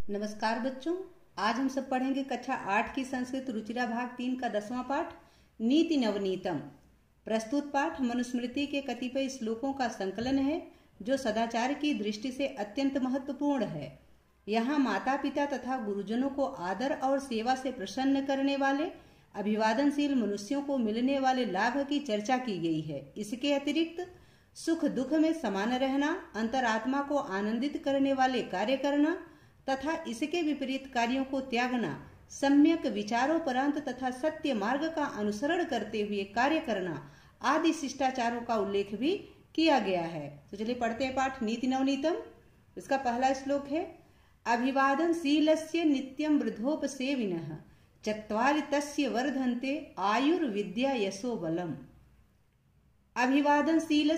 नमस्कार बच्चों, आज हम सब पढ़ेंगे कक्षा 8 की संस्कृत रुचिरा भाग 3 का 10वां पाठ नीति नवनीतम। प्रस्तुत पाठ मनुस्मृति के कतिपय श्लोकों का संकलन है जो सदाचार की दृष्टि से अत्यंत महत्वपूर्ण है। यहाँ माता पिता तथा गुरुजनों को आदर और सेवा से प्रसन्न करने वाले अभिवादनशील मनुष्यों को मिलने वाले लाभ की चर्चा की गई है। इसके अतिरिक्त सुख दुख में समान रहना, अंतरात्मा को आनंदित करने वाले कार्य करना तथा इसके विपरीत कार्यों को त्यागना, सम्यक विचारोपरांत तथा सत्य मार्ग का अनुसरण करते हुए कार्य करना आदि शिष्टाचारों का उल्लेख भी किया गया है। तो चलिए पढ़ते हैं पाठ नीति नवनीतम। इसका पहला श्लोक है अभिवादनशीलस्य नित्यं वृद्धोपसेविनः चत्वारि तस्य वर्धन्ते आयुर्विद्या यशो बलम। अभिवादनशील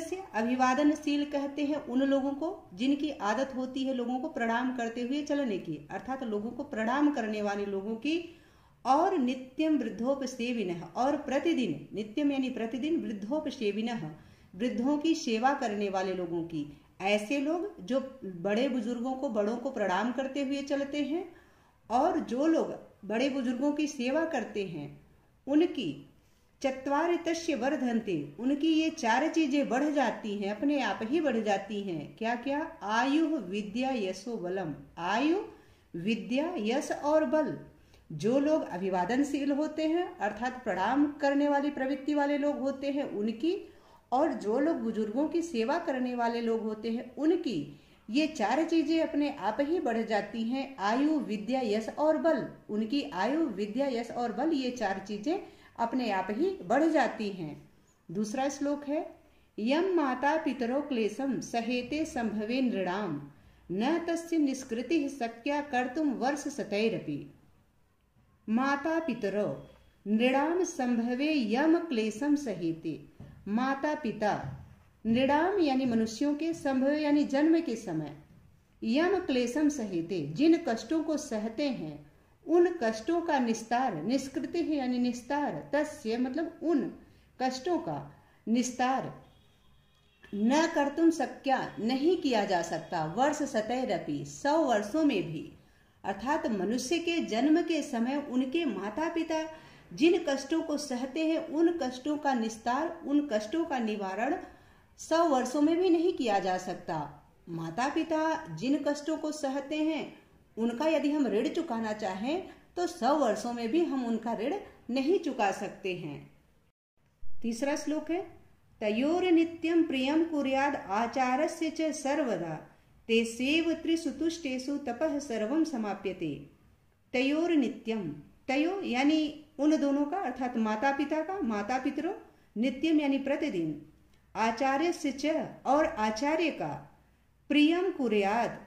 कहते हैं उन लोगों को जिनकी आदत होती है लोगों को प्रणाम करते हुए चलने की, अर्थात लोगों को प्रणाम करने वाले लोगों की। और नित्यम वृद्धोपसेविनः, और प्रतिदिन, नित्यम यानी प्रतिदिन, वृद्धोपसेविनः वृद्धों की सेवा करने वाले लोगों की। ऐसे लोग जो बड़े बुजुर्गों को, बड़ों को प्रणाम करते हुए चलते हैं और जो लोग बड़े बुजुर्गों की सेवा करते हैं उनकी चत्वारि तस्य वर्धन्ते, उनकी ये 4 चीजें बढ़ जाती हैं, अपने आप ही बढ़ जाती हैं। क्या क्या? आयु विद्या यशो बलम। आयु, विद्या, यश और बल। जो लोग अभिवादनशील होते हैं अर्थात प्रणाम करने वाली प्रवृत्ति वाले लोग होते हैं उनकी, और जो लोग बुजुर्गों की सेवा करने वाले लोग होते हैं उनकी ये 4 चीजें अपने आप ही बढ़ जाती हैं। आयु विद्या यश और बल, उनकी आयु विद्या यश और बल, ये 4 चीजें अपने आप ही बढ़ जाती हैं। दूसरा श्लोक है यम माता पितरो क्लेशम सहेते संभवे नृणाम न तस्य निष्कृति शक्या कर्तुम वर्ष शतैरपि। माता पितरो नृणाम संभवे यम क्लेशम सहेते। माता पिता, नृणाम यानी मनुष्यों के, संभव यानी जन्म के समय, यम क्लेशम सहेते जिन कष्टों को सहते हैं उन कष्टों का निस्तार, निष्कृति है यानी निस्तार, तस्य मतलब उन कष्टों का निस्तार न कर्तुम शक्या नहीं किया जा सकता, वर्ष शतैरपि 100 वर्षों में भी। अर्थात मनुष्य के जन्म के समय उनके माता पिता जिन कष्टों को सहते हैं उन कष्टों का निस्तार, उन कष्टों का निवारण 100 वर्षों में भी नहीं किया जा सकता। माता पिता जिन कष्टों को सहते हैं उनका यदि हम ऋण चुकाना चाहें तो 100 वर्षों में भी हम उनका ऋण नहीं चुका सकते हैं। तीसरा श्लोक है तयोर नित्यं प्रियं कुर्याद आचारस्य च सर्वदा तेसेव त्रिसुतुष्टेषु तपः सर्वं समाप्यते। तयोर नित्यम, तयो यानी उन दोनों का अर्थात माता पिता का, माता पितरों, नित्यम यानी प्रतिदिन, आचार्यस्य च और आचार्य का, प्रियं कुर्याद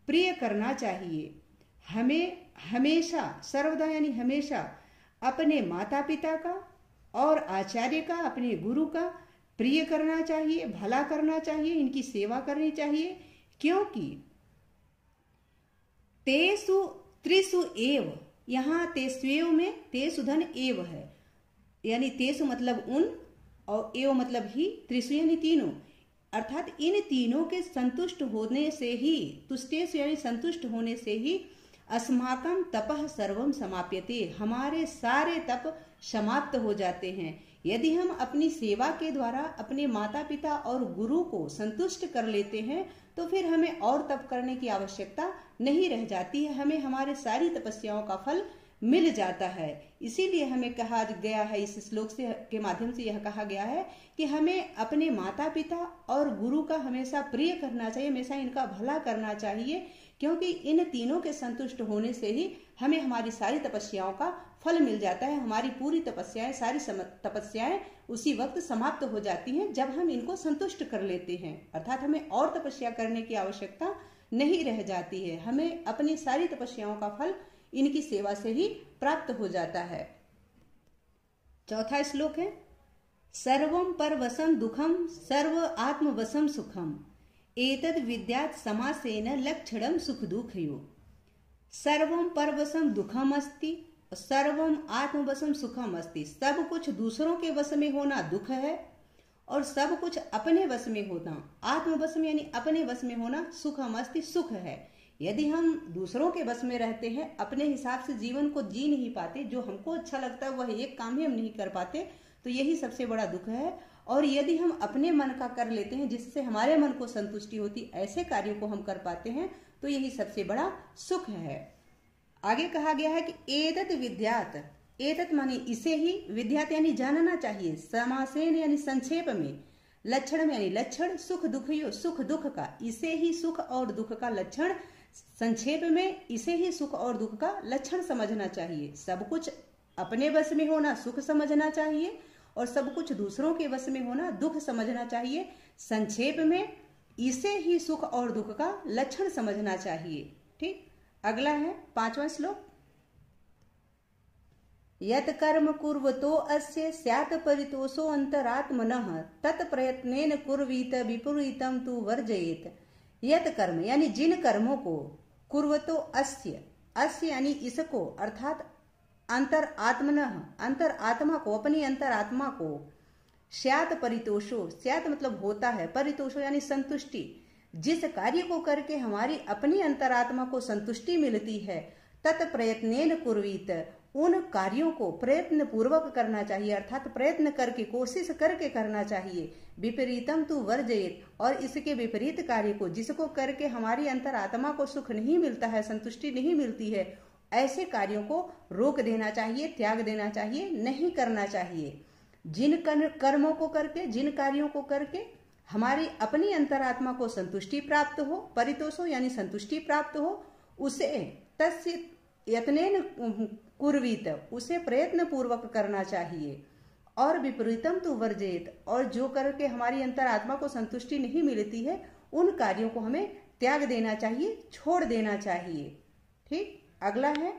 प्रिय करना चाहिए, हमें हमेशा, सर्वदा यानी हमेशा, अपने माता पिता का और आचार्य का, अपने गुरु का प्रिय करना चाहिए, भला करना चाहिए, इनकी सेवा करनी चाहिए। क्योंकि तेसु त्रिसु एव, यहाँ तेस्वेव में तेसु धन एव है, यानी तेसु मतलब उन और एव मतलब ही, त्रिसु यानी तीनों, अर्थात इन तीनों के संतुष्ट होने से ही, तुष्टेषु यानी संतुष्ट होने से ही, अस्माकं तपः सर्वं समाप्यते, हमारे सारे तप समाप्त हो जाते हैं। यदि हम अपनी सेवा के द्वारा अपने माता पिता और गुरु को संतुष्ट कर लेते हैं तो फिर हमें और तप करने की आवश्यकता नहीं रह जाती है, हमें हमारे सारी तपस्याओं का फल मिल जाता है। इसीलिए हमें कहा गया है, इस श्लोक से के माध्यम से यह कहा गया है कि हमें अपने माता पिता और गुरु का हमेशा प्रिय करना चाहिए, हमेशा इनका भला करना चाहिए, क्योंकि इन तीनों के संतुष्ट होने से ही हमें हमारी सारी तपस्याओं का फल मिल जाता है। हमारी पूरी तपस्याएं, सारी तपस्याएं उसी वक्त समाप्त हो जाती हैं जब हम इनको संतुष्ट कर लेते हैं, अर्थात हमें और तपस्या करने की आवश्यकता नहीं रह जाती है, हमें अपनी सारी तपस्याओं का फल इनकी सेवा से ही प्राप्त हो जाता है। चौथा श्लोक है सर्वं परवशं दुखम सर्व आत्मवशं सुखम एतद् विद्यात् समासेन लक्षणं सुख दुःखयो। सर्वं परवशं दुखम अस्ति, सर्वं आत्मवशं सुखम अस्ति, सब कुछ दूसरों के वश में होना दुख है और सब कुछ अपने वश में होना, आत्मवश में यानी अपने वश में होना, सुखम अस्ति सुख है। यदि हम दूसरों के बस में रहते हैं, अपने हिसाब से जीवन को जी नहीं पाते, जो हमको अच्छा लगता है वह एक काम ही हम नहीं कर पाते, तो यही सबसे बड़ा दुख है। और यदि हम अपने मन का कर लेते हैं जिससे हमारे मन को संतुष्टि होती, ऐसे कार्यों को हम कर पाते हैं, तो यही सबसे बड़ा सुख है। आगे कहा गया है कि एतत् विद्यात, एतत् माने इसे ही, विद्यात यानी जानना चाहिए, समासेन यानी संक्षेप में, लक्षण में यानी लक्षण, सुख दुखियो सुख दुख का, इसे ही सुख और दुख का लक्षण, संक्षेप में इसे ही सुख और दुख का लक्षण समझना चाहिए। सब कुछ अपने बस में होना सुख समझना चाहिए और सब कुछ दूसरों के बस में होना दुख समझना चाहिए। संक्षेप में इसे ही सुख और दुख का लक्षण समझना चाहिए। ठीक, अगला है 5वां श्लोक। यत् कर्म कुर्वतो अस्य स्यात् परितोषो अंतरात्मनः तत् प्रयत्नेन कुर्वीत विपरीतम तु वर्जयेत। यत् कर्म यानी जिन कर्मों को, कुर्वतो अस्य, अस्य यानी इसको, अर्थात अंतर आत्मनः, अंतर आत्मा को, अपनी अंतर आत्मा को, स्यात् परितोषो, स्यात् मतलब होता है, परितोषो यानी संतुष्टि, जिस कार्य को करके हमारी अपनी अंतरात्मा को संतुष्टि मिलती है, तत् प्रयत्नेन कुर्वीत, उन कार्यों को प्रयत्न पूर्वक करना चाहिए, अर्थात प्रयत्न करके, कोशिश करके करना चाहिए। विपरीतम तु वर्जयेत, और इसके विपरीत कार्य को, जिसको करके हमारी अंतरात्मा को सुख नहीं मिलता है, संतुष्टि नहीं मिलती है, ऐसे कार्यों को रोक देना चाहिए, त्याग देना चाहिए, नहीं करना चाहिए। जिन कर्मों को करके, जिन कार्यों को करके हमारी अपनी अंतरात्मा को संतुष्टि प्राप्त हो, परितोषो यानी संतुष्टि प्राप्त हो, उसे तस्य यत्नेन कुर्वीत, उसे प्रयत्न पूर्वक करना चाहिए। और विपरीतम तु वर्जयेत, और जो करके हमारी अंतरात्मा को संतुष्टि नहीं मिलती है, उन कार्यों को हमें त्याग देना चाहिए, छोड़ देना चाहिए। ठीक, अगला है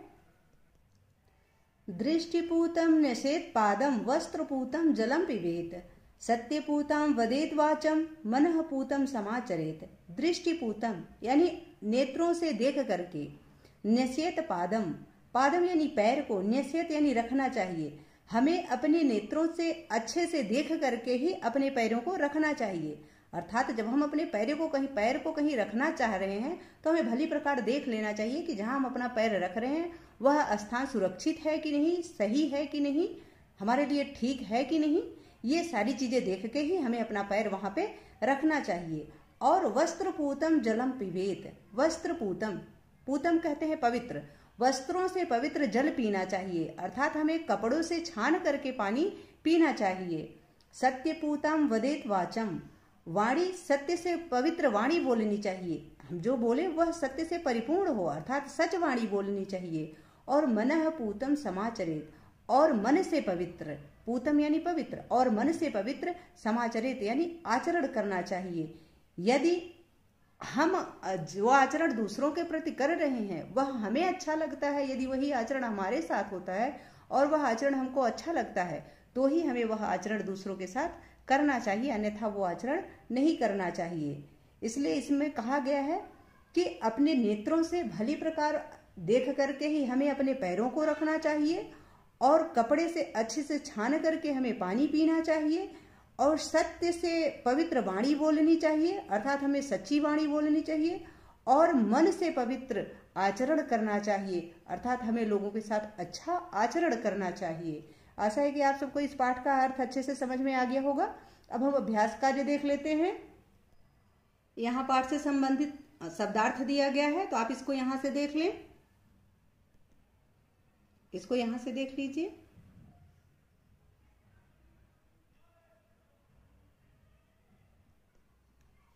दृष्टिपूतम न्यसेत पादम वस्त्रपूतम जलम पिबेत सत्यपूतम वदेत वाचम मनःपूतम समाचरेत। दृष्टिपूतम यानी नेत्रों से देख करके, न्यसेत पादम, पादम यानी पैर को, न्यसेत यानी रखना चाहिए, हमें अपने नेत्रों से अच्छे से देख करके ही अपने पैरों को रखना चाहिए। अर्थात जब हम अपने पैर को कहीं रखना चाह रहे हैं, तो हमें भली प्रकार देख लेना चाहिए कि जहां हम अपना पैर रख रहे हैं वह स्थान सुरक्षित है कि नहीं, सही है कि नहीं, हमारे लिए ठीक है कि नहीं। ये सारी चीजें देख के ही हमें अपना पैर वहां पे रखना चाहिए। और वस्त्रपूतम जलम पिबेत, वस्त्रपूतम, पूतम कहते हैं पवित्र, वस्त्रों से पवित्र जल पीना चाहिए, अर्थात हमें कपड़ों से छान करके पानी पीना चाहिए। सत्यपूतम वदेत वाचम, वाणी, सत्य से पवित्र वाणी बोलनी चाहिए, हम जो बोले वह सत्य से परिपूर्ण हो, अर्थात सच वाणी बोलनी चाहिए। और मनः पूतम समाचरित, और मन से पवित्र, पूतम यानी पवित्र, और मन से पवित्र, समाचरित यानी आचरण करना चाहिए। यदि हम जो आचरण दूसरों के प्रति कर रहे हैं वह हमें अच्छा लगता है, यदि वही आचरण हमारे साथ होता है और वह आचरण हमको अच्छा लगता है, तो ही हमें वह आचरण दूसरों के साथ करना चाहिए, अन्यथा वो आचरण नहीं करना चाहिए। इसलिए इसमें कहा गया है कि अपने नेत्रों से भली प्रकार देख करके ही हमें अपने पैरों को रखना चाहिए, और कपड़े से अच्छे से छान करके हमें पानी पीना चाहिए, और सत्य से पवित्र वाणी बोलनी चाहिए, अर्थात हमें सच्ची वाणी बोलनी चाहिए, और मन से पवित्र आचरण करना चाहिए, अर्थात हमें लोगों के साथ अच्छा आचरण करना चाहिए। आशा है कि आप सबको इस पाठ का अर्थ अच्छे से समझ में आ गया होगा। अब हम अभ्यास कार्य देख लेते हैं। यहाँ पाठ से संबंधित शब्दार्थ दिया गया है, तो आप इसको यहाँ से देख लें, इसको यहाँ से देख लीजिए।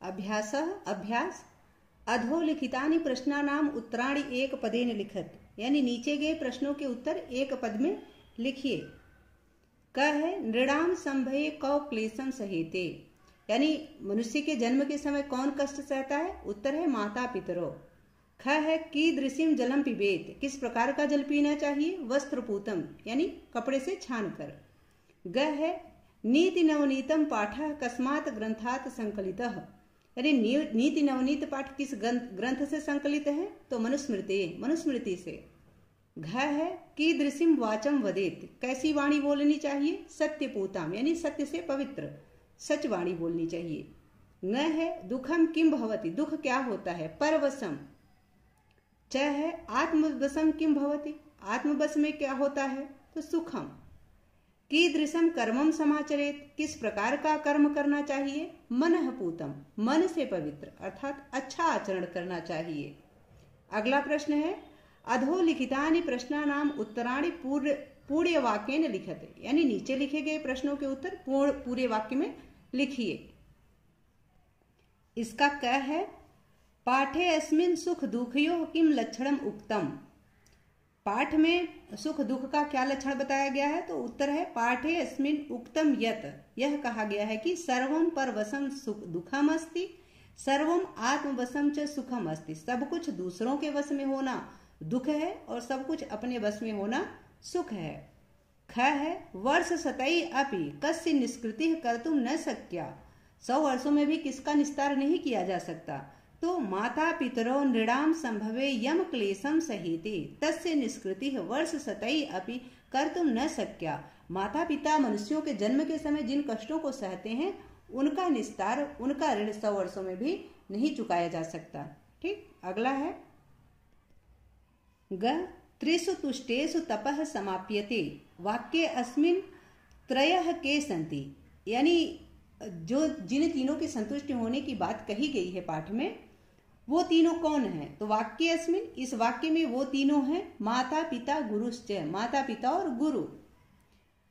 अभ्यास अधोलिखितानि प्रश्नानाम उत्तराणि एक पदेन लिखत, यानी नीचे गए प्रश्नों के उत्तर एक पद में लिखिए। क है नृणाम संभये कौ क्लेशम सहेते, यानी मनुष्य के जन्म के समय कौन कष्ट सहता है, उत्तर है माता पितरों। ख है कीदृशीम जलम पिबेत, किस प्रकार का जल पीना चाहिए, वस्त्रपूतम यानी कपड़े से छान कर। ग है नीति नवनीतम पाठः कस्मात् ग्रंथात् संकलितः, यानी नीति नवनीत पाठ किस ग्रंथ से संकलित है, तो मनुस्मृति से। घ है कीदृशीम वाचम वदेत, कैसी वाणी बोलनी चाहिए, सत्यपूताम यानी सत्य से पवित्र सच वाणी बोलनी चाहिए। न है दुखम किम भवति, दुख क्या होता है, परवशम च है आत्मवशम किम भवति, आत्मवश में क्या होता है, तो सुखम। कीदृशम कर्मम समाचरेत, किस प्रकार का कर्म करना चाहिए, मनः पूतम, मन से पवित्र अर्थात अच्छा आचरण करना चाहिए। अगला प्रश्न है अधोलिखितानि प्रश्नानाम उत्तराणि पूर्ण वाक्येन लिखते, यानी नीचे लिखे गए प्रश्नों के उत्तर पूरे वाक्य में लिखिए। इसका क्या है, पाठे अस्मिन् सुख दुखयोः किम लक्षणम उक्तम, पाठ में सुख दुख का क्या लक्षण बताया गया है, तो उत्तर है पाठे अस्मिन् उक्तम यत, यह कहा गया है कि सर्वम परवशम सुख दुखम अस्ति, सर्वम आत्मवशम च सुखम अस्ति, सब कुछ दूसरों के वश में होना दुख है और सब कुछ अपने वश में होना सुख है। ख है वर्ष शतई अपि कस्य निष्कृति कर्तुम न शक्या, 100 वर्षों में भी किसका निस्तार नहीं किया जा सकता, तो माता पितरो नृणाम संभवे यम क्लेशम सहिते तस्य निष्कृति वर्ष शतई अपि कर्तुम न शक्या, माता पिता मनुष्यों के जन्म के समय जिन कष्टों को सहते हैं उनका निस्तार, उनका ऋण 100 वर्षों में भी नहीं चुकाया जा सकता। ठीक, अगला है ग त्रिषु तुष्टेषु तपः समाप्यते, वाक्ये अस्मिन् त्रयः के सन्ति, यानी जो जिन तीनों के संतुष्ट होने की बात कही गई है पाठ में, वो तीनों कौन हैं, तो वाक्य अस्मिन्, इस वाक्य में वो तीनों हैं माता पिता गुरुश्च, माता पिता और गुरु।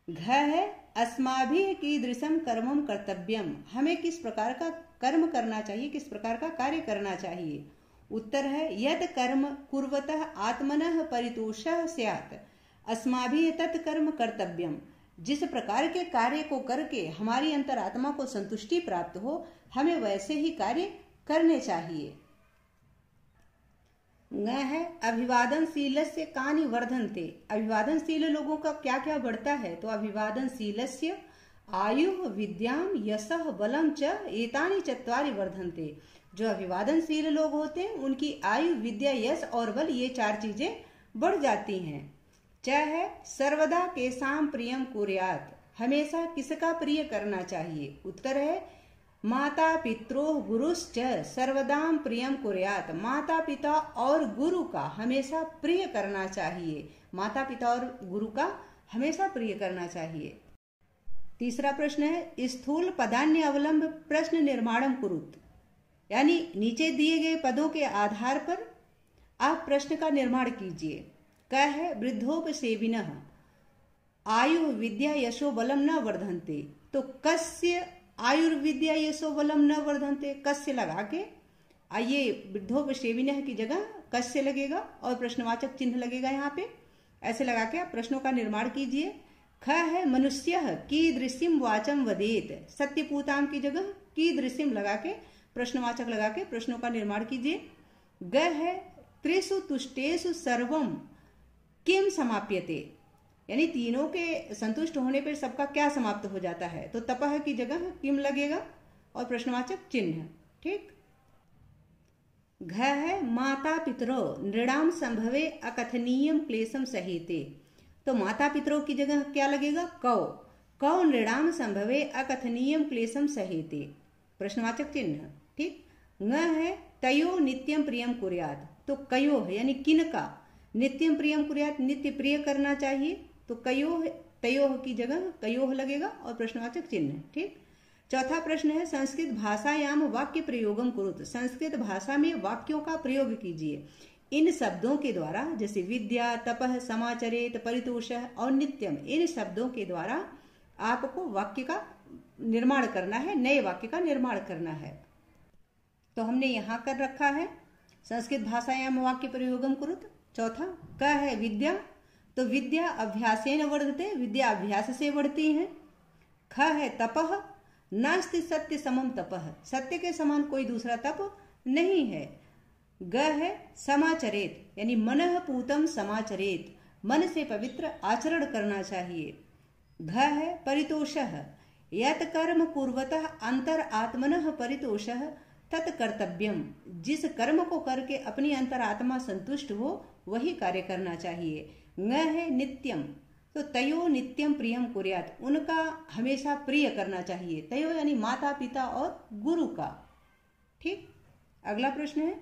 घ है अस्माभिः कीदृशम कर्मम कर्तव्यम, हमें किस प्रकार का कर्म करना चाहिए, किस प्रकार का कार्य करना चाहिए। उत्तर है यत् कर्म कुर्वतः आत्मनः परितोषः स्यात् अस्माभिः तत् कर्म कर्तव्यम, जिस प्रकार के कार्य को करके हमारी अंतरात्मा को संतुष्टि प्राप्त हो, हमें वैसे ही कार्य करने चाहिए। न है अभिवादनशीलस्य कानि वर्धन्ते, अभिवादनशील लोगों का क्या क्या बढ़ता है, तो अभिवादनशीलस्य आयुः विद्याम यशः बलम च एतानि चत्वारि वर्धन्ते, जो अभिवादनशील लोग होते हैं उनकी आयु विद्या यश और बल, ये 4 चीजें बढ़ जाती हैं। च है सर्वदा केसाम प्रियम कुर्यात्, हमेशा किसका प्रिय करना चाहिए। उत्तर है माता पित्रो गुरुश्च सर्वदाम प्रियम कुर्यात्, माता पिता और गुरु का हमेशा प्रिय करना चाहिए, माता पिता और गुरु का हमेशा प्रिय करना चाहिए। तीसरा प्रश्न है स्थूल पदान्य अवलंब प्रश्न निर्माणम कुरुत, यानी नीचे दिए गए पदों के आधार पर आप प्रश्न का निर्माण कीजिए। क्या है वृद्धोपसेविनः आयु विद्या यशो बलम न वर्धन्ते, तो कस्य आयुर्विद्या यशो बलम न वर्धन्ते, कस्य लगा के आइए वृद्धोपसेविनः की जगह कस्य लगेगा और प्रश्नवाचक चिन्ह लगेगा यहाँ पे, ऐसे लगा के आप प्रश्नों का निर्माण कीजिए। ख है मनुष्यः कीदृशीं वाचम वदेत, सत्यपूताम की जगह कीदृशीं लगा के प्रश्नवाचक लगा के प्रश्नों का निर्माण कीजिए। ग है त्रिषु तुष्टेषु सर्वम किम समाप्यते, यानी तीनों के संतुष्ट होने पर सबका क्या समाप्त हो जाता है, तो तपह की जगह किम लगेगा और प्रश्नवाचक चिन्ह। ठीक, घ है माता पितरो नृणाम संभवे अकथनीयम क्लेशम सहिते, तो माता पितरों की जगह क्या लगेगा कौ, कौ नृणाम संभवे अकथनीयम क्लेशम सहिते, प्रश्नवाचक चिन्ह। ठीक, न है तयो नित्यम प्रियम कुर्यात, तो कयो यानी किन का नित्यम प्रियम कुर्यात, नित्य प्रिय करना चाहिए, तो कयोह तयोह की जगह कयोह लगेगा और प्रश्नवाचक चिन्ह। ठीक, चौथा प्रश्न है संस्कृत भाषायाम वाक्य प्रयोगम कुरुत, संस्कृत भाषा में वाक्यों का प्रयोग कीजिए इन शब्दों के द्वारा, जैसे विद्या तपह समाचरेत परितोषः और नित्यम, इन शब्दों के द्वारा आपको वाक्य का निर्माण करना है, नए वाक्य का निर्माण करना है। तो हमने यहाँ कर रखा है संस्कृत भाषायाम वाक्य प्रयोगम कुरुत। चौथा क्या है विद्या, तो विद्या अभ्यासेन वर्धते, विद्या अभ्यास से बढ़ती है। ख है तपह, नास्ति सत्य समम तपह, सत्य के समान कोई दूसरा तप नहीं है। ग है समाचरेत, यानी मनः पूतम समाचरेत, मन से पवित्र आचरण करना चाहिए। घ है परितोषः, यत् कर्म कुर्वतः अंतर आत्मनः परितोषः तत् कर्तव्यम, जिस कर्म को करके अपनी अंतरात्मा संतुष्ट हो वही कार्य करना चाहिए। न है नित्यम, तो तयो नित्यम प्रियम कुर्यात, उनका हमेशा प्रिय करना चाहिए, तयो यानी माता पिता और गुरु का। ठीक, अगला प्रश्न है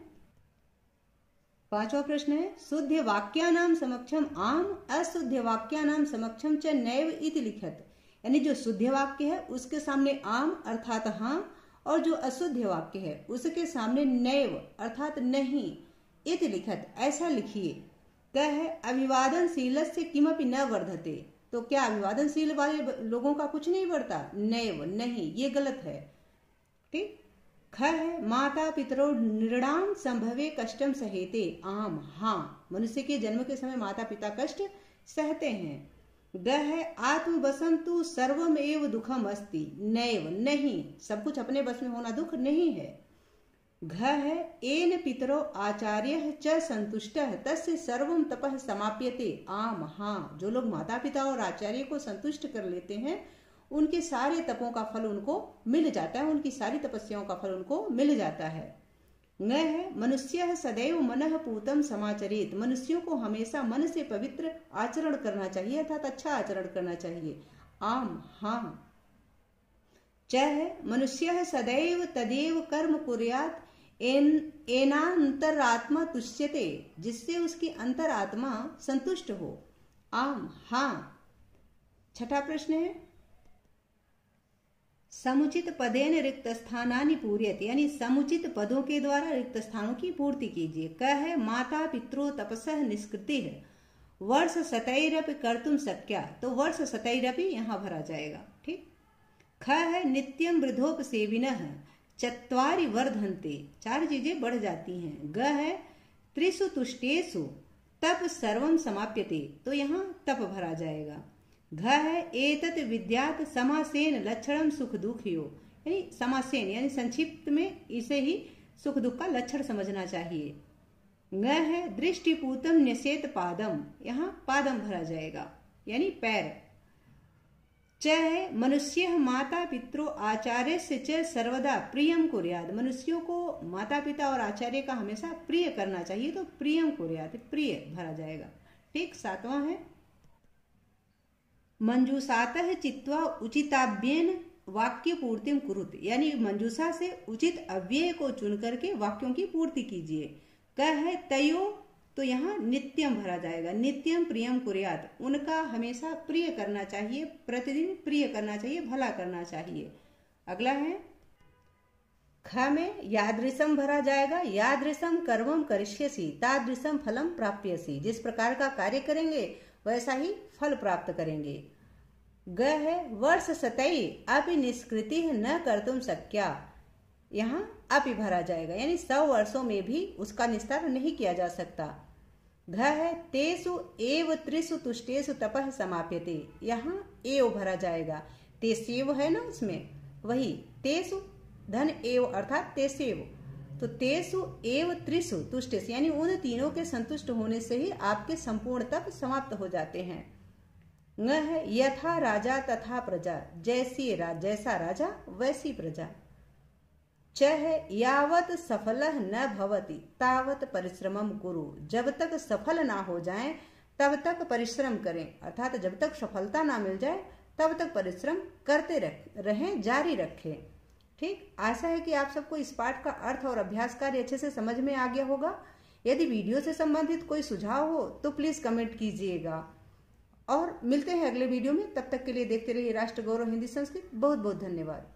5वां प्रश्न है शुद्ध वाक्यानाम समक्षम आम अशुद्ध वाक्यानाम समक्षम च नैव इति लिखत। यानी जो शुद्ध वाक्य है उसके सामने आम अर्थात हाँ, और जो अशुद्ध वाक्य है उसके सामने नैव अर्थात नहीं इति लिखत, ऐसा लिखिए। कह है अभिवादनशील से किमपि न वर्धते। तो क्या अभिवादनशील वाले लोगों का कुछ नहीं बढ़ता? नैव नहीं, ये गलत है। ठीक। ख है माता पितरो नृणाम संभवे कष्टम सहेते। आम हाँ, मनुष्य के जन्म के समय माता पिता कष्ट सहते हैं। ग है आत्मवसंतु सर्वम एव दुखम अस्ति। नैव नहीं, सब कुछ अपने बस में होना दुख नहीं है। घ है एन पितरो आचार्य च संतुष्टः तस्य सर्वम तपः समाप्यते। आम हाँ, जो लोग माता पिता और आचार्य को संतुष्ट कर लेते हैं उनके सारे तपों का फल उनको मिल जाता है, उनकी सारी तपस्याओं का फल उनको मिल जाता है। न है मनुष्य सदैव मनः पूतम समाचरित। मनुष्यों को हमेशा मन से पवित्र आचरण करना चाहिए अर्थात अच्छा आचरण करना चाहिए। आम हाँ। च है मनुष्य सदैव तदेव कर्म कुर्यात् एनांतरात्मा तुष्यते। जिससे उसकी अंतरात्मा संतुष्ट हो। आम हाँ। 6ठा प्रश्न है समुचित पदेन रिक्त स्थानानि पूर्यते। यानी समुचित पदों के द्वारा रिक्त स्थानों की पूर्ति कीजिए। क है माता पितरो तपसः निष्कृति है वर्ष शतैरपि कर्तुम शक्या। तो वर्ष शतैरपि यहाँ भरा जाएगा। ठीक। ख है नित्यम वृद्धोपसेविनः चत्वारि वर्धन्ते। 4 चीजें बढ़ जाती हैं। ग है त्रिषु तुष्टेषु तप सर्वम समाप्यते। तो यहाँ तप भरा जाएगा। घ है एतत् विद्यात् समासेन लक्षणम सुख दुखियो। यानी समासेन यानी संक्षिप्त में इसे ही सुख दुख का लक्षण समझना चाहिए। ङ है दृष्टिपूतम न्यसेत पादम। यहाँ पादम भरा जाएगा यानी पैर। च है मनुष्य माता पितरो आचार्य से च सर्वदा प्रियम कुर्यात्। मनुष्यों को माता पिता और आचार्य का हमेशा प्रिय करना चाहिए। तो प्रियम कुर्यात् प्रिय भरा जाएगा। ठीक। 7वां है मंजूषातः चित्वा उचिताव्येन वाक्य पूर्तिम कुरुत। यानी मंजूषा से उचित अव्यय को चुन करके वाक्यों की पूर्ति कीजिए। कह है तयो। तो यहाँ नित्यम भरा जाएगा। नित्यम प्रियम कुर्यात्। उनका हमेशा प्रिय करना चाहिए, प्रतिदिन प्रिय करना चाहिए, भला करना चाहिए। अगला है ख में यादृशम भरा जाएगा। यादृशम कर्मम करिष्यसि तादृशम फलम प्राप्यसि। जिस प्रकार का कार्य करेंगे वैसा ही फल प्राप्त करेंगे। ग है वर्ष शतै अपि निष्कृति न कर्तुम शक्या। यहाँ अपि भरा जाएगा यानी 100 वर्षों में भी उसका निस्तार नहीं किया जा सकता। घ है तेसु एव त्रिषु तुष्टेषु तपः समाप्यते। यहाँ एव भरा जाएगा। तेसेव है ना उसमें, वही तेसु धन एव अर्थात तेसेव। तो तेसु एव त्रिषु तुष्टेषु यानी उन तीनों के संतुष्ट होने से ही आपके संपूर्ण तप समाप्त हो जाते हैं। ङ है यथा राजा तथा प्रजा। जैसा राजा वैसी प्रजा। च है यावत सफलः न भवति तावत परिश्रमम कुरु। जब तक सफल ना हो जाए तब तक परिश्रम करें अर्थात जब तक सफलता ना मिल जाए तब तक परिश्रम करते रहें, जारी रखें। ठीक। आशा है कि आप सबको इस पाठ का अर्थ और अभ्यास कार्य अच्छे से समझ में आ गया होगा। यदि वीडियो से संबंधित कोई सुझाव हो तो प्लीज कमेंट कीजिएगा और मिलते हैं अगले वीडियो में। तब तक के लिए देखते रहिए राष्ट्र गौरव हिंदी संस्कृत। बहुत बहुत धन्यवाद।